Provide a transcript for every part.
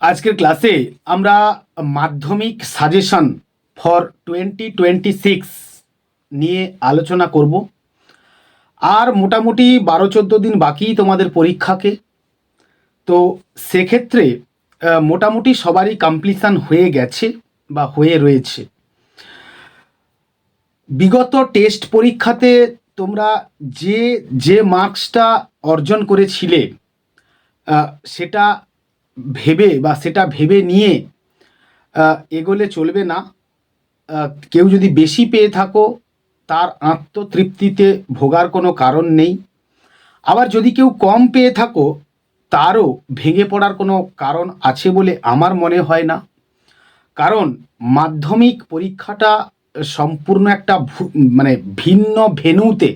আজকের ক্লাসে আমরা মাধ্যমিক সাজেশন ফর 2026 নিয়ে আলোচনা করব। আর মোটামুটি 12-14 দিন বাকি তোমাদের পরীক্ষাকে। তো সেক্ষেত্রে মোটামুটি সবারই কমপ্লিশন হয়ে গেছে বা হয়ে রয়েছে। বিগত টেস্ট পরীক্ষাতে তোমরা যে যে মার্কসটা অর্জন করেছিলে সেটা ভেবে নিয়ে এগোলে চলবে না। কেউ যদি বেশি পেয়ে থাকো তার আত্মতৃপ্তিতে ভোগার কোনো কারণ নেই। আবার যদি কেউ কম পেয়ে থাকো তারও ভেঙে পড়ার কোনো কারণ আছে বলে আমার মনে হয় না। কারণ মাধ্যমিক পরীক্ষাটা সম্পূর্ণ একটা ভিন্ন ভেন্যুতে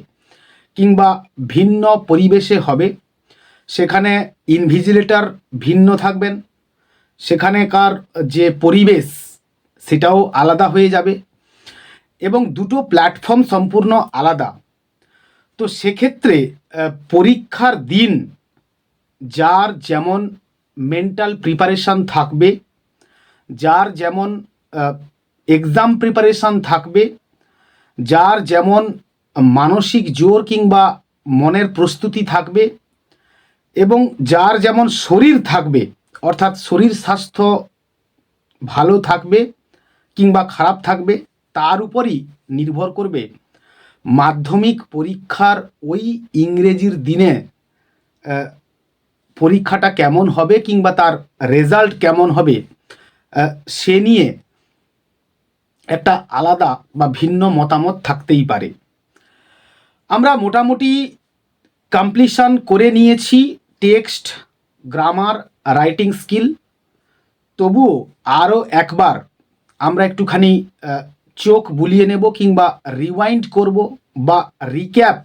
কিংবা ভিন্ন পরিবেশে হবে। সেখানে ইনভিজিলেটর ভিন্ন থাকবেন, সেখানেকার যে পরিবেশ সেটাও আলাদা হয়ে যাবে এবং দুটো প্ল্যাটফর্ম সম্পূর্ণ আলাদা। তো সেক্ষেত্রে পরীক্ষার দিন যার যেমন মেন্টাল প্রিপারেশান থাকবে, যার যেমন এক্সাম প্রিপারেশান থাকবে, যার যেমন মানসিক জোর কিংবা মনের প্রস্তুতি থাকবে এবং যার যেমন শরীর থাকবে, অর্থাৎ শরীর স্বাস্থ্য ভালো থাকবে কিংবা খারাপ থাকবে, তার উপরই নির্ভর করবে মাধ্যমিক পরীক্ষার ওই ইংরেজির দিনে পরীক্ষাটা কেমন হবে কিংবা তার রেজাল্ট কেমন হবে। সে নিয়ে একটা আলাদা বা ভিন্ন মতামত থাকতেই পারে। আমরা মোটামুটি কমপ্লিশন করে নিয়েছি টেক্সট, গ্রামার, রাইটিং স্কিল। তবুও আরও একবার আমরা একটুখানি চোখ বুলিয়ে নেব কিংবা রিওয়াইন্ড করব বা রিক্যাপ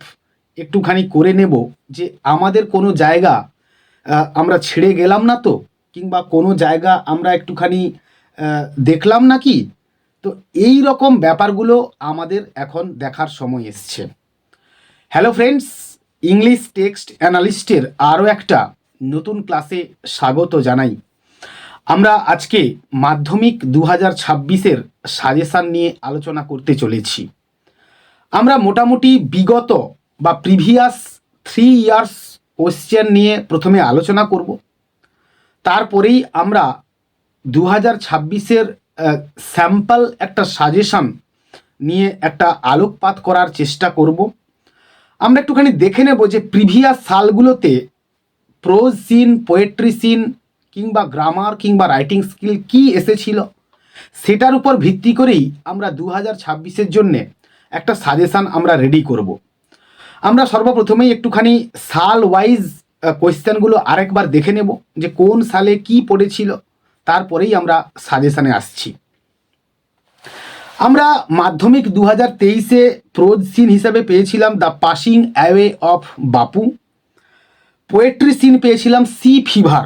একটুখানি করে নেব যে আমাদের কোনো জায়গা আমরা ছেড়ে গেলাম না তো, কিংবা কোনো জায়গা আমরা একটুখানি দেখলাম নাকি। তো এই রকম ব্যাপারগুলো আমাদের এখন দেখার সময় এসছে। হ্যালো ফ্রেন্ডস, ইংলিশ টেক্সট অ্যানালিস্টের আরও একটা নতুন ক্লাসে স্বাগত জানাই। আমরা আজকে মাধ্যমিক 2026-এর সাজেশান নিয়ে আলোচনা করতে চলেছি। আমরা মোটামুটি বিগত বা প্রিভিয়াস 3 ইয়ার্স কোশ্চেন নিয়ে প্রথমে আলোচনা করব। তারপরেই আমরা 2026-এর স্যাম্পল একটা সাজেশান নিয়ে একটা আলোকপাত করার চেষ্টা করব। আমরা একটুখানি দেখে নেব যে প্রিভিয়াস সালগুলোতে প্রোজ সিন, পোয়েট্রি সিন কিংবা গ্রামার কিংবা রাইটিং স্কিল কি এসেছিল, সেটার উপর ভিত্তি করেই আমরা 2026-এর জন্যে একটা সাজেশান আমরা রেডি করব। আমরা সর্বপ্রথমেই একটুখানি সাল ওয়াইজ কোয়েশ্চেনগুলো আরেকবার দেখে নেব যে কোন সালে কি পড়েছিল, তারপরেই আমরা সাজেশানে আসছি। আমরা মাধ্যমিক 2023-এ প্রোজ সিন হিসাবে পেয়েছিলাম the passing away of Bapu. Poetry scene পেয়েছিলাম সি ফিভার।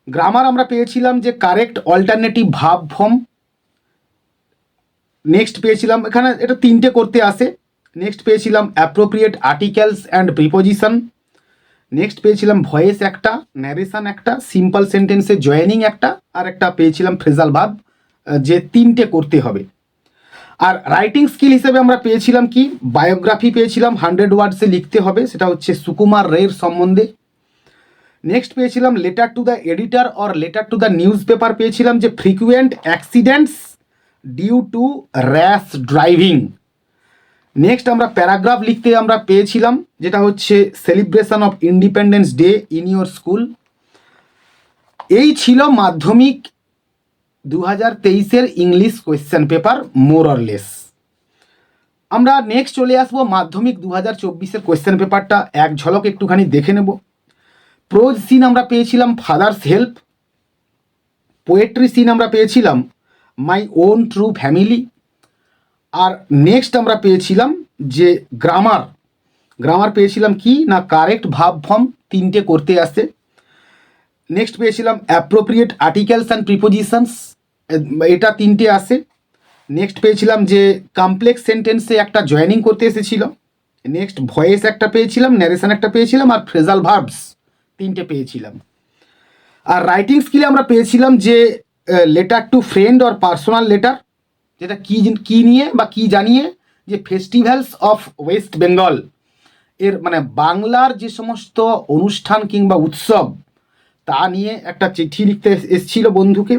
গ্রামার আমরা পেয়েছিলাম যে correct alternative verb form. Next পেয়েছিলাম, এখানে এটা 3টে করতে আসে। নেক্সট পেয়েছিলাম appropriate articles and preposition. Next পেয়েছিলাম ভয়েস একটা, ন্যারেশন একটা, সিম্পল সেন্টেন্সে জয়েনিং একটা, আর একটা পেয়েছিলাম ফ্রেজাল ভার্ব, যে 3টে করতে হবে। আর রাইটিং স্কিল হিসেবে আমরা পেয়েছিলাম কি, বায়োগ্রাফি পেয়েছিলাম 100 ওয়ার্ডসে লিখতে হবে, সেটা হচ্ছে সুকুমার রের সম্বন্ধে। নেক্সট পেয়েছিলাম letter to the editor or letter to the newspaper পেয়েছিলাম যে frequent accidents due to rash driving. Next আমরা প্যারাগ্রাফ লিখতে আমরা পেয়েছিলাম যেটা হচ্ছে celebration of independence day in your school. এই ছিল মাধ্যমিক 2023-এর English question paper more or less. আমরা নেক্সট চলে আসবো মাধ্যমিক 2024-এর কোয়েশ্চেন পেপারটা এক ঝলক একটুখানি দেখে নেব। প্রোজ সিন আমরা পেয়েছিলাম ফাদার্স হেল্প। পোয়েট্রি সিন আমরা পেয়েছিলাম মাই ওন ট্রু ফ্যামিলি। আর নেক্সট আমরা পেয়েছিলাম যে গ্রামার পেয়েছিলাম কি না, কারেক্ট ভার্ব ফর্ম 3টে করতে আসে। নেক্সট পেয়েছিলাম অ্যাপ্রোপ্রিয়েট আর্টিকেলস অ্যান্ড প্রিপোজিশনস, এটা 3টে আসে। নেক্সট পেয়েছিলাম যে কমপ্লেক্স সেন্টেন্সে একটা জয়েনিং করতে এসেছিল। নেক্সট ভয়েস একটা পেয়েছিলাম, ন্যারেশন একটা পেয়েছিলাম, আর ফ্রেজাল ভার্বস 3টে পেয়েছিলাম। আর রাইটিং স্কিলে আমরা পেয়েছিলাম যে letter two friend or personal letter, যেটা কি নিয়ে বা কি জানিয়ে, যে ফেস্টিভ্যালস অফ ওয়েস্ট বেঙ্গল এর মানে বাংলার যে সমস্ত অনুষ্ঠান কিংবা উৎসব তা নিয়ে একটা চিঠি লিখতে এসেছিল বন্ধুকে।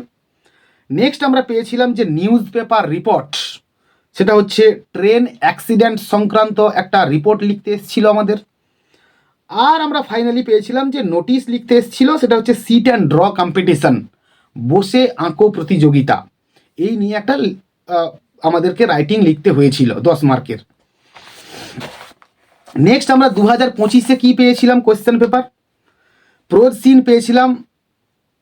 নেক্সট আমরা পেয়েছিলাম যে নিউজ পেপার রিপোর্ট, সেটা হচ্ছে ট্রেন অ্যাক্সিডেন্ট সংক্রান্ত একটা রিপোর্ট লিখতে এসেছিল আমাদের। আর আমরা ফাইনালি পেয়েছিলাম যে নোটিশ লিখতে এসেছিল, সেটা হচ্ছে সিট অ্যান্ড ড্র কম্পিটিশন, বসে আঁকো প্রতিযোগিতা। এই নিয়ে একটা আমাদেরকে রাইটিং লিখতে হয়েছিল 10 মার্কের। নেক্সট আমরা 2025-এ কী পেয়েছিলাম কোয়েশ্চেন পেপার? প্রোজ সিন পেয়েছিলাম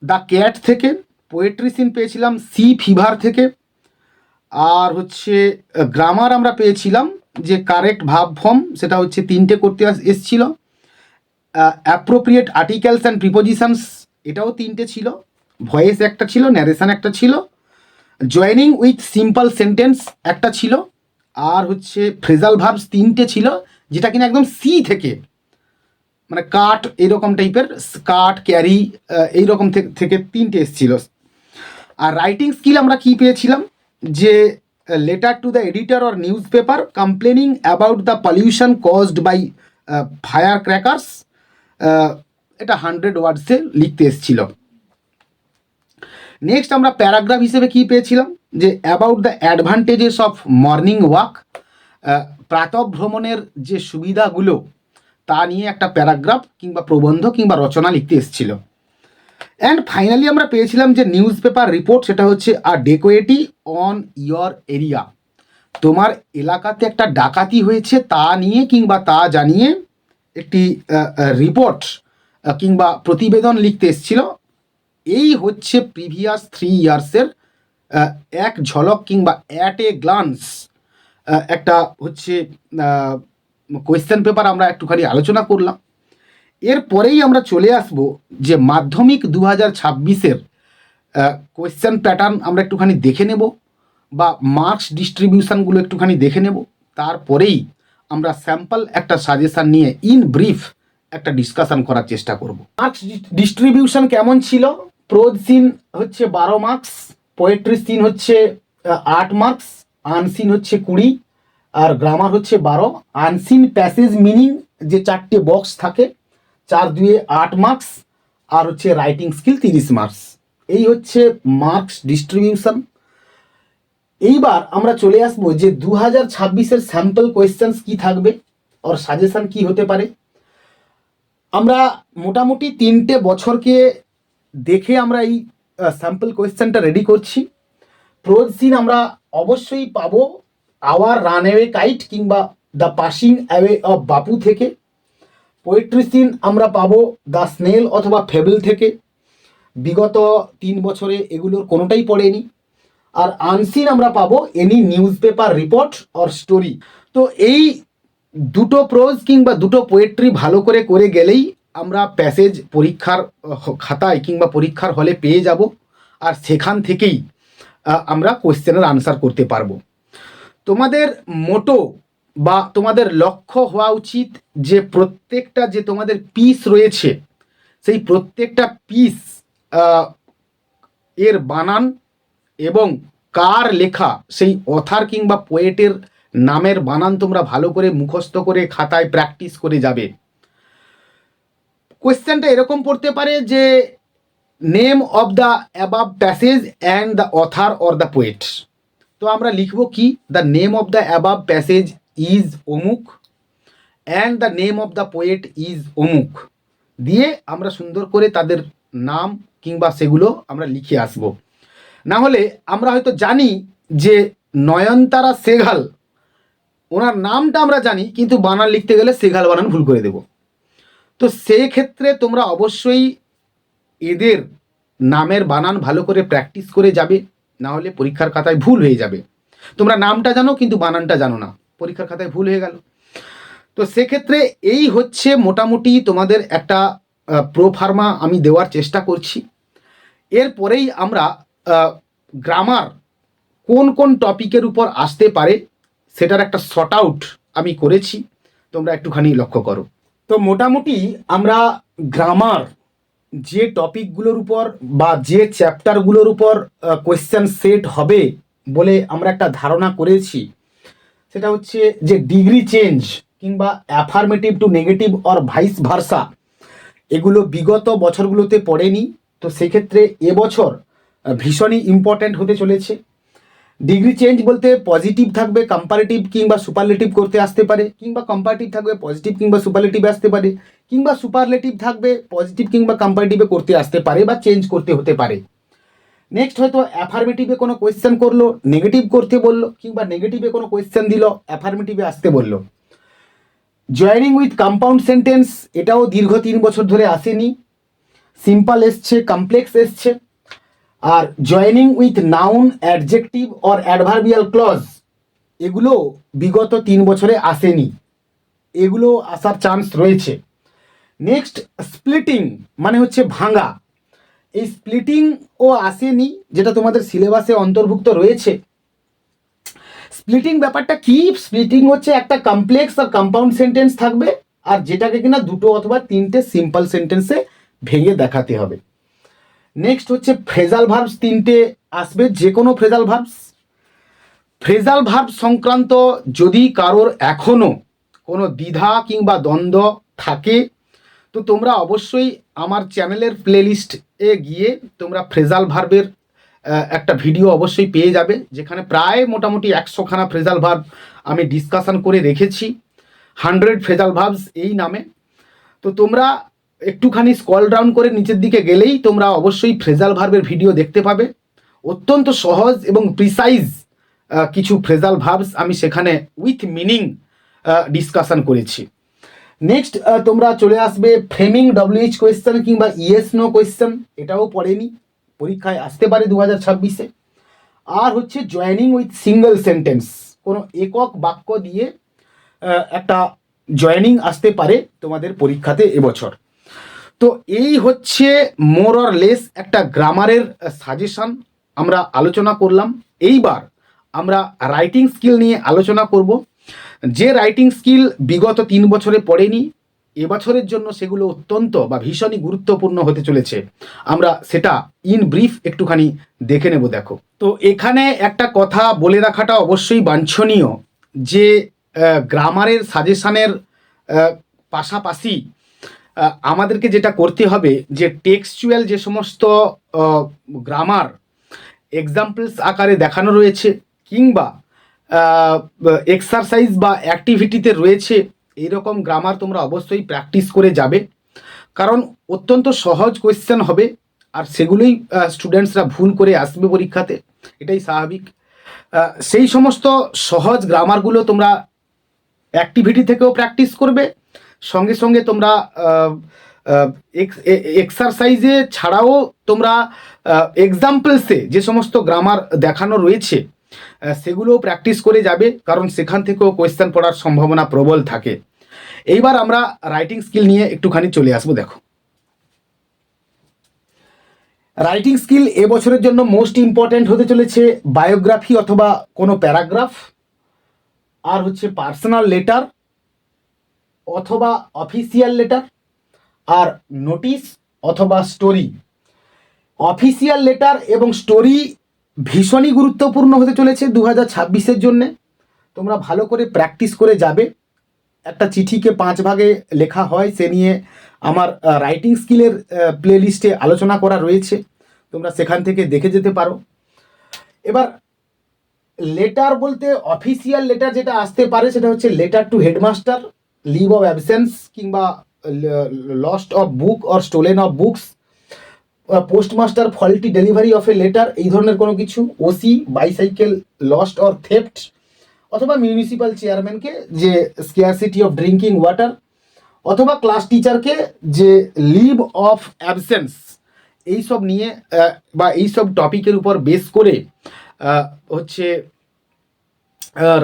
দ্য ক্যাট থেকে, পোয়েট্রি সিন পেয়েছিলাম সি ফিভার থেকে, আর হচ্ছে গ্রামার আমরা পেয়েছিলাম যে কারেক্ট ভার্ব ফর্ম, সেটা হচ্ছে 3টে করতে এসেছিল। অ্যাপ্রোপ্রিয়েট আর্টিকেলস অ্যান্ড প্রিপোজিশনস, এটাও 3টে ছিল। ভয়েস একটা ছিল, ন্যারেশন একটা ছিল, জয়েনিং উইথ সিম্পল সেন্টেন্স একটা ছিল, আর হচ্ছে ফ্রেজাল ভার্বস 3টে ছিল, যেটা কিনা একদম সি থেকে, মানে কাট এইরকম টাইপের, কাট ক্যারি এইরকম থেকে 3টে এসেছিল। আর রাইটিং স্কিল আমরা কি পেয়েছিলাম যে letter to the editor or newspaper complaining about the pollution caused by fire crackers, এটা 100 ওয়ার্ডসে লিখতে এসেছিল। নেক্সট আমরা প্যারাগ্রাফ হিসেবে কি পেয়েছিলাম যে about the advantages of morning walk, প্রাতঃভ্রমণের যে সুবিধাগুলো তা নিয়ে একটা প্যারাগ্রাফ কিংবা প্রবন্ধ কিংবা রচনা লিখতে এসেছিল। অ্যান্ড ফাইনালি আমরা পেয়েছিলাম যে নিউজ পেপার রিপোর্ট, সেটা হচ্ছে আ ডেকোয়েটি অন ইয়র এরিয়া, তোমার এলাকাতে একটা ডাকাতি হয়েছে তা নিয়ে কিংবা তা জানিয়ে একটি রিপোর্ট কিংবা প্রতিবেদন লিখতে এসেছিল। এই হচ্ছে প্রিভিয়াস 3 ইয়ার্সের এক ঝলক কিংবা অ্যাট এ গ্লান্স একটা হচ্ছে কোয়েশ্চেন পেপার আমরা একটুখানি আলোচনা করলাম। এরপরেই আমরা চলে আসব যে মাধ্যমিক 2026-এর কোয়েশ্চেন প্যাটার্ন আমরা একটুখানি দেখে নেব, বা মার্কস ডিস্ট্রিবিউশনগুলো একটুখানি দেখে নেব। তারপরেই আমরা স্যাম্পল একটা সাজেশান নিয়ে ইন ব্রিফ একটা ডিসকাশন করার চেষ্টা করব। মার্কস ডিস্ট্রিবিউশন কেমন ছিল? প্রোজ সিন হচ্ছে 12 মার্কস, পোয়েট্রি সিন হচ্ছে 8 মার্কস, আনসিন হচ্ছে 20, আর গ্রামার হচ্ছে 12। আনসিন প্যাসেজ মিনিং যে 4টে বক্স থাকে, 4 2 8 মার্কস, আর হচ্ছে রাইটিং স্কিল 30 মার্কস। এই হচ্ছে মার্কস ডিস্ট্রিবিউশন। এইবার আমরা চলে আসবো যে 2026-এর স্যাম্পল কোয়েশ্চেন্স কি থাকবে আর সাজেশন কি হতে পারে। আমরা মোটামুটি 3টে বছরকে দেখে আমরা এই স্যাম্পল কোয়েশ্চেনটা রেডি করছি। প্রোজ সিন আমরা অবশ্যই পাবো আওয়ার রানওয়ে কাইট কিংবা দ্য পাসিং অ্যাওয়ে অফ বাপু থেকে। পোয়েট্রি সিন আমরা পাবো দ্য স্নেল অথবা ফেবল থেকে, বিগত 3 বছরে এগুলোর কোনোটাই পড়েনি। আর আনসিন আমরা পাবো any news paper report or story. তো এই দুটো প্রোজ কিংবা দুটো পোয়েট্রি ভালো করে করে গেলেই আমরা প্যাসেজ পরীক্ষার খাতায় কিংবা পরীক্ষার হলে পেয়ে যাব, আর সেখান থেকেই আমরা কোয়েশ্চেনের আনসার করতে পারবো। তোমাদের মোটো বা তোমাদের লক্ষ্য হওয়া উচিত যে প্রত্যেকটা যে তোমাদের পিস রয়েছে, সেই প্রত্যেকটা পিস এর বানান এবং কার লেখা সেই অথার কিংবা পোয়েটের নামের বানান তোমরা ভালো করে মুখস্থ করে খাতায় প্র্যাকটিস করে যাবে। কোয়েশ্চেনটা এরকম পড়তে পারে যে name of the above passage and the author or the poet. তো আমরা লিখব কি, the name of the above passage is অমুক and the name of the poet is অমুক, দিয়ে আমরা সুন্দর করে তাদের নাম কিংবা সেগুলো আমরা লিখে আসব। না হলে আমরা হয়তো জানি যে নয়নতারা সেঘাল, ওনার নামটা আমরা জানি কিন্তু বানান লিখতে গেলে সেঘাল বানান ভুল করে দেব। তো সেই ক্ষেত্রে তোমরা অবশ্যই এদের নামের বানান ভালো করে প্র্যাকটিস করে যাবে, না হলে পরীক্ষার খাতায় ভুল হয়ে যাবে। তোমরা নামটা জানো কিন্তু বানানটা জানো না, পরীক্ষার খাতায় ভুল হয়ে গেল। তো সেক্ষেত্রে এই হচ্ছে মোটামুটি তোমাদের একটা প্রোফার্মা আমি দেওয়ার চেষ্টা করছি। এরপরেই আমরা গ্রামার কোন কোন টপিকের উপর আসতে পারে সেটার একটা শর্ট আউট আমি করেছি, তোমরা একটুখানি লক্ষ্য করো। তো মোটামুটি আমরা গ্রামার যে টপিকগুলোর উপর বা যে চ্যাপ্টারগুলোর উপর কোয়েশ্চেন সেট হবে বলে আমরা একটা ধারণা করেছি, সেটা হচ্ছে যে ডিগ্রি চেঞ্জ কিংবা affirmative two negative or vice versa, এগুলো বিগত বছরগুলোতে পড়েনি। তো সেক্ষেত্রে এবছর ভীষণই ইম্পর্ট্যান্ট হতে চলেছে। ডিগ্রি চেঞ্জ বলতে পজিটিভ থাকবে, কম্পারেটিভ কিংবা সুপারলেটিভ করতে আসতে পারে, কিংবা কম্পারেটিভ থাকবে পজিটিভ কিংবা সুপারলেটিভে আসতে পারে, কিংবা সুপারলেটিভ থাকবে পজিটিভ কিংবা কম্পারেটিভে করতে আসতে পারে বা চেঞ্জ করতে হতে পারে। নেক্সট হয়তো অ্যাফার্মেটিভে কোনো কোয়েশ্চেন করলো, নেগেটিভ করতে বললো, কিংবা নেগেটিভে কোনো কোয়েশ্চেন দিল, অ্যাফার্মেটিভে আসতে বললো। জয়েনিং উইথ কম্পাউন্ড সেন্টেন্স, এটাও দীর্ঘ 3 বছর ধরে আসেনি। সিম্পল এসছে, কমপ্লেক্স এসছে। আর joining with noun, adjective or adverbial clause, এগুলো বিগত 3 বছরে আসেনি, এগুলো আসার চান্স রয়েছে। নেক্সট স্প্লিটিং, মানে হচ্ছে ভাঙা। এই স্প্লিটিংও আসেনি, যেটা তোমাদের সিলেবাসে অন্তর্ভুক্ত রয়েছে। স্প্লিটিং ব্যাপারটা কি? স্প্লিটিং হচ্ছে একটা কমপ্লেক্স আর কম্পাউন্ড সেন্টেন্স থাকবে, আর যেটাকে কিনা 2 অথবা 3টে সিম্পল সেন্টেন্সে ভেঙে দেখাতে হবে। নেক্সট হচ্ছে ফ্রেজাল ভার্বস, 3টে আসবে, যে কোনো ফ্রেজাল ভার্বস। ফ্রেজাল ভার্ব সংক্রান্ত যদি কারোর এখনও কোনো দ্বিধা কিংবা দ্বন্দ্ব থাকে, তো তোমরা অবশ্যই আমার চ্যানেলের প্লেলিস্টে গিয়ে তোমরা ফ্রেজাল ভার্বের একটা ভিডিও অবশ্যই পেয়ে যাবে, যেখানে প্রায় মোটামুটি 100খানা ফ্রেজাল ভার্ব আমি ডিসকাশন করে রেখেছি, 100 ফ্রেজাল ভার্বস এই নামে। তো তোমরা একটুখানি স্ক্রল ডাউন করে নিচের দিকে গেলেই তোমরা অবশ্যই ফ্রেজাল ভার্বের ভিডিও দেখতে পাবে। অত্যন্ত সহজ এবং প্রিসাইজ কিছু ফ্রেজাল ভার্বস আমি সেখানে উইথ মিনিং ডিসকাশন করেছি। নেক্সট তোমরা চলে আসবে ফ্রেমিং WH কোয়েশ্চেন কিংবা ইয়েস নো কোয়েশ্চেন, এটাও পড়েনি, পরীক্ষায় আসতে পারে 2026-এ। আর হচ্ছে জয়েনিং উইথ সিঙ্গেল সেন্টেন্স, কোনো একক বাক্য দিয়ে একটা জয়েনিং আসতে পারে তোমাদের পরীক্ষাতে এবছর। তো এই হচ্ছে মোর অর লেস একটা গ্রামারের সাজেশন আমরা আলোচনা করলাম। এইবার আমরা রাইটিং স্কিল নিয়ে আলোচনা করব। যে রাইটিং স্কিল বিগত 3 বছরে পড়েনি, এবছরের জন্য সেগুলো অত্যন্ত বা ভীষণই গুরুত্বপূর্ণ হতে চলেছে। আমরা সেটা ইন ব্রিফ একটুখানি দেখে নেব। দেখো, তো এখানে একটা কথা বলে রাখাটা অবশ্যই বাঞ্ছনীয় যে গ্রামারের সাজেশনের পাশাপাশি আমাদেরকে যেটা করতে হবে যে টেক্সচুয়াল যে সমস্ত গ্রামার এক্সাম্পলস আকারে দেখানো রয়েছে কিংবা এক্সারসাইজ বা অ্যাক্টিভিটিতে রয়েছে, এইরকম গ্রামার তোমরা অবশ্যই প্র্যাকটিস করে যাবে, কারণ অত্যন্ত সহজ কোয়েশ্চেন হবে আর সেগুলোই স্টুডেন্টসরা ভুল করে আসবে পরীক্ষাতে, এটাই স্বাভাবিক। সেই সমস্ত সহজ গ্রামারগুলো তোমরা অ্যাক্টিভিটি থেকেও প্র্যাকটিস করবে, সঙ্গে সঙ্গে তোমরা এক্সারসাইজে ছাড়াও তোমরা এক্সাম্পলসে যে সমস্ত গ্রামার দেখানো রয়েছে সেগুলোও প্র্যাকটিস করে যাবে, কারণ সেখান থেকেও কোয়েশ্চেন পড়ার সম্ভাবনা প্রবল থাকে। এইবার আমরা রাইটিং স্কিল নিয়ে একটুখানি চলে আসবো। দেখো, রাইটিং স্কিল এবছরের জন্য মোস্ট ইম্পর্ট্যান্ট হতে চলেছে বায়োগ্রাফি অথবা কোনো প্যারাগ্রাফ, আর হচ্ছে পার্সোনাল লেটার অথবা অফিসিয়াল লেটার, আর নোটিশ অথবা স্টোরি। অফিসিয়াল লেটার এবং স্টোরি ভীষণই গুরুত্বপূর্ণ হতে চলেছে 2026-এর জন্যে। তোমরা ভালো করে প্র্যাকটিস করে যাবে। একটা চিঠিকে 5 ভাগে লেখা হয়, সে নিয়ে আমার রাইটিং স্কিলের প্লেলিস্টে আলোচনা করা রয়েছে, তোমরা সেখান থেকে দেখে যেতে পারো। এবার লেটার বলতে অফিসিয়াল লেটার যেটা আসতে পারে সেটা হচ্ছে letter to headmaster, leave of absence কিংবা lost of book or stolen of books, postmaster faulty delivery of a letter, এই ধরনের কোনো কিছু, OC bicycle lost or theft, অথবা মিউনিসিপ্যাল চেয়ারম্যানকে যে স্কেয়ারসিটি অফ ড্রিঙ্কিং ওয়াটার, অথবা ক্লাস টিচারকে যে লিভ অফ অ্যাবসেন্স, এইসব নিয়ে বা এইসব টপিকের উপর বেস করে হচ্ছে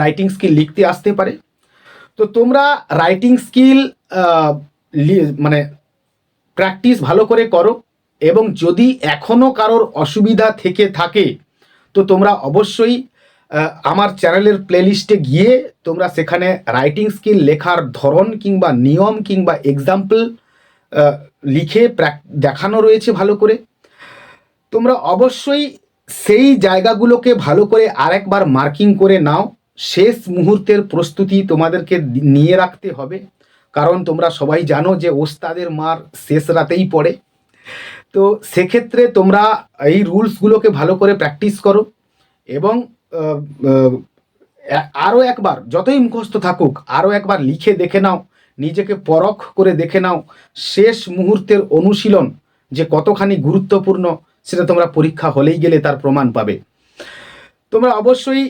রাইটিং স্কিল লিখতে আসতে পারে। তো তোমরা রাইটিং স্কিল মানে প্র্যাকটিস ভালো করে করো, এবং যদি এখনও কারোর অসুবিধা থেকে থাকে তো তোমরা অবশ্যই আমার চ্যানেলের প্লেলিস্টে গিয়ে তোমরা সেখানে রাইটিং স্কিল লেখার ধরন কিংবা নিয়ম কিংবা এক্সাম্পল লিখে দেখানো রয়েছে ভালো করে। তোমরা অবশ্যই সেই জায়গাগুলোকে ভালো করে আরেকবার মার্কিং করে নাও। শেষ মুহূর্তের প্রস্তুতি তোমাদেরকে নিয়ে রাখতে হবে, কারণ তোমরা সবাই জানো যে ওস্তাদের মার শেষ রাতেই পড়ে। তো সেক্ষেত্রে তোমরা এই রুলসগুলোকে ভালো করে প্র্যাকটিস করো এবং আরও একবার, যতই মুখস্থ থাকুক, আরও একবার লিখে দেখে নাও, নিজেকে পরখ করে দেখে নাও শেষ মুহূর্তের অনুশীলন যে কতখানি গুরুত্বপূর্ণ, সেটা তোমরা পরীক্ষা হলেই গেলে তার প্রমাণ পাবে। তোমরা অবশ্যই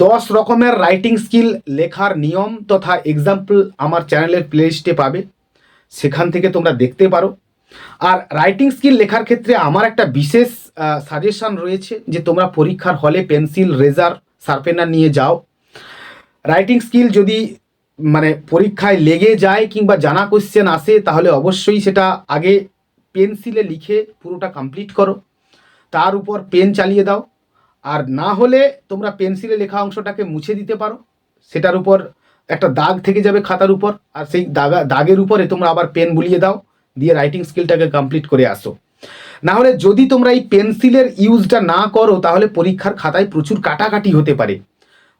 10 রকমের রাইটিং স্কিল লেখার নিয়ম তথা এক্সাম্পল আমার চ্যানেলের প্লেলিস্টে পাবে, সেখান থেকে তোমরা দেখতে পারো। আর রাইটিং স্কিল লেখার ক্ষেত্রে আমার একটা বিশেষ সাজেশন রয়েছে যে তোমরা পরীক্ষার হলে পেন্সিল, রেজার, শার্পেনার নিয়ে যাও। রাইটিং স্কিল যদি মানে পরীক্ষায় লেগে যায় কিংবা জানা কোশ্চেন আসে, তাহলে অবশ্যই সেটা আগে পেন্সিলে লিখে পুরোটা কমপ্লিট করো, তার উপর পেন চালিয়ে দাও। আর না হলে তোমরা পেন্সিলে লেখা অংশটাকে মুছে দিতে পারো, সেটার উপর একটা দাগ থেকে যাবে খাতার উপর, আর সেই দাগের উপরে তোমরা আবার পেন বুলিয়ে দাও, দিয়ে রাইটিং স্কিলটাকে কমপ্লিট করে আসো। না হলে যদি তোমরা এই পেন্সিলের ইউজটা না করো, তাহলে পরীক্ষার খাতায় প্রচুর কাটাকাটি হতে পারে,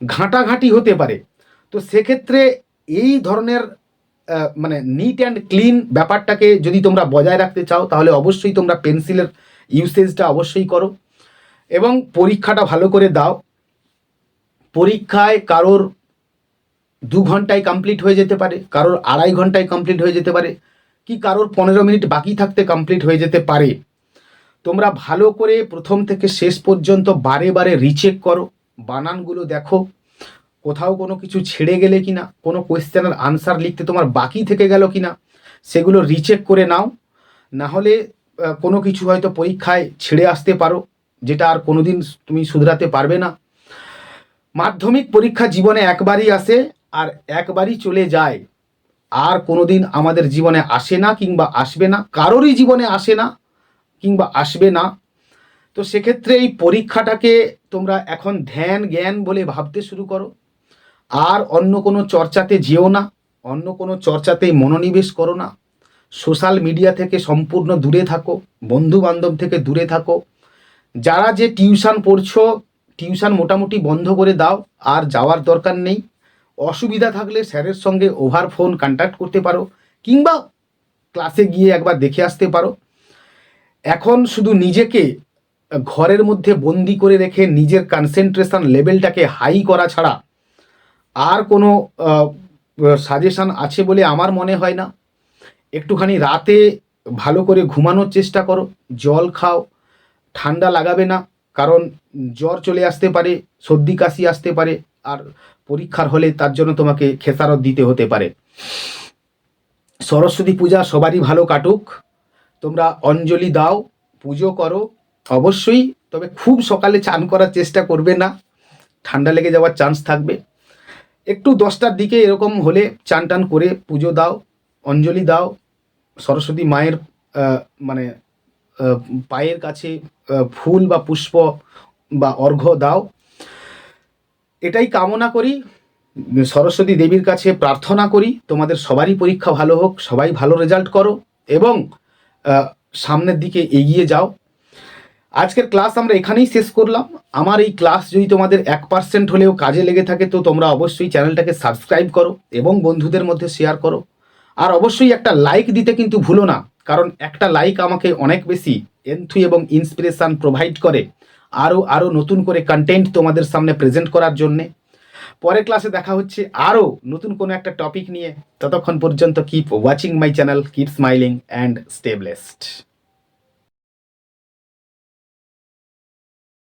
ঘাঁটাঘাঁটি হতে পারে। তো সেক্ষেত্রে এই ধরনের মানে নিট অ্যান্ড ক্লিন ব্যাপারটাকে যদি তোমরা বজায় রাখতে চাও, তাহলে অবশ্যই তোমরা পেন্সিলের ইউসেজটা অবশ্যই করো এবং পরীক্ষাটা ভালো করে দাও। পরীক্ষায় কারোর 2 ঘন্টায় কমপ্লিট হয়ে যেতে পারে, কারোর 2.5 ঘন্টায় কমপ্লিট হয়ে যেতে পারে, কি কারোর 15 মিনিট বাকি থাকতে কমপ্লিট হয়ে যেতে পারে। তোমরা ভালো করে প্রথম থেকে শেষ পর্যন্ত বারে বারে রিচেক করো, বানানগুলো দেখো, কোথাও কোনো কিছু ছেড়ে গেলে কিনা, কোনো কোয়েশ্চেনের আনসার লিখতে তোমার বাকি থেকে গেল কিনা, সেগুলো রিচেক করে নাও। না হলে কোনো কিছু হয়তো পরীক্ষায় ছেড়ে আসতে পারো, যেটা আর কোনোদিন তুমি শুধরাতে পারবে না। মাধ্যমিক পরীক্ষা জীবনে একবারই আসে আর একবারই চলে যায়, আর কোনোদিন আমাদের জীবনে আসে না কিংবা আসবে না, কারোরই জীবনে আসে না কিংবা আসবে না। তো সেক্ষেত্রে এই পরীক্ষাটাকে তোমরা এখন ধ্যান জ্ঞান বলে ভাবতে শুরু করো, আর অন্য কোনো চর্চাতে যেও না, অন্য কোনো চর্চাতেই মনোনিবেশ করো না। সোশ্যাল মিডিয়া থেকে সম্পূর্ণ দূরে থাকো, বন্ধু বান্ধব থেকে দূরে থাকো। যারা যে টিউশন পড়ছো, টিউশন মোটামুটি বন্ধ করে দাও, আর যাওয়ার দরকার নেই। অসুবিধা থাকলে স্যারের সঙ্গে ওভার ফোন কন্ট্যাক্ট করতে পারো, কিংবা ক্লাসে গিয়ে একবার দেখে আসতে পারো। এখন শুধু নিজেকে ঘরের মধ্যে বন্দি করে রেখে নিজের কনসেন্ট্রেশন লেভেলটাকে হাই করা ছাড়া আর কোনো সাজেশান আছে বলে আমার মনে হয় না। একটুখানি রাতে ভালো করে ঘুমানোর চেষ্টা করো, জল খাও, ঠান্ডা লাগাবে না, কারণ জ্বর চলে আসতে পারে, সর্দি কাশি আসতে পারে, আর পরীক্ষার হলে তার জন্য তোমাকে খেসারত দিতে হতে পারে। সরস্বতী পূজা সবারই ভালো কাটুক, তোমরা অঞ্জলি দাও, পুজো করো অবশ্যই, তবে খুব সকালে চান করার চেষ্টা করবে না, ঠান্ডা লেগে যাওয়ার চান্স থাকবে। একটু 10টার দিকে এরকম হলে চান টান করে পুজো দাও, অঞ্জলি দাও, সরস্বতী মায়ের মানে পায়ের কাছে ফুল বা পুষ্প বা অর্ঘ্য দাও। এটাই কামনা করি, সরস্বতী দেবীর কাছে প্রার্থনা করি তোমাদের সবারই পরীক্ষা ভালো হোক, সবাই ভালো রেজাল্ট করো এবং সামনের দিকে এগিয়ে যাও। আজকের ক্লাস আমরা এখানেই শেষ করলাম। আমার এই ক্লাস যদি তোমাদের 1% হলেও কাজে লেগে থাকে, তো তোমরা অবশ্যই চ্যানেলটাকে সাবস্ক্রাইব করো এবং বন্ধুদের মধ্যে শেয়ার করো। আর অবশ্যই একটা লাইক দিতে কিন্তু ভুলো না, কারণ একটা লাইক আমাকে অনেক বেশি এনথু এবং ইন্সপিরেশান প্রোভাইড করে আরও নতুন করে কন্টেন্ট তোমাদের সামনে প্রেজেন্ট করার জন্যে। পরের ক্লাসে দেখা হচ্ছে আরও নতুন কোনো একটা টপিক নিয়ে। ততক্ষণ পর্যন্ত keep watching my channel, keep smiling and stay blessed.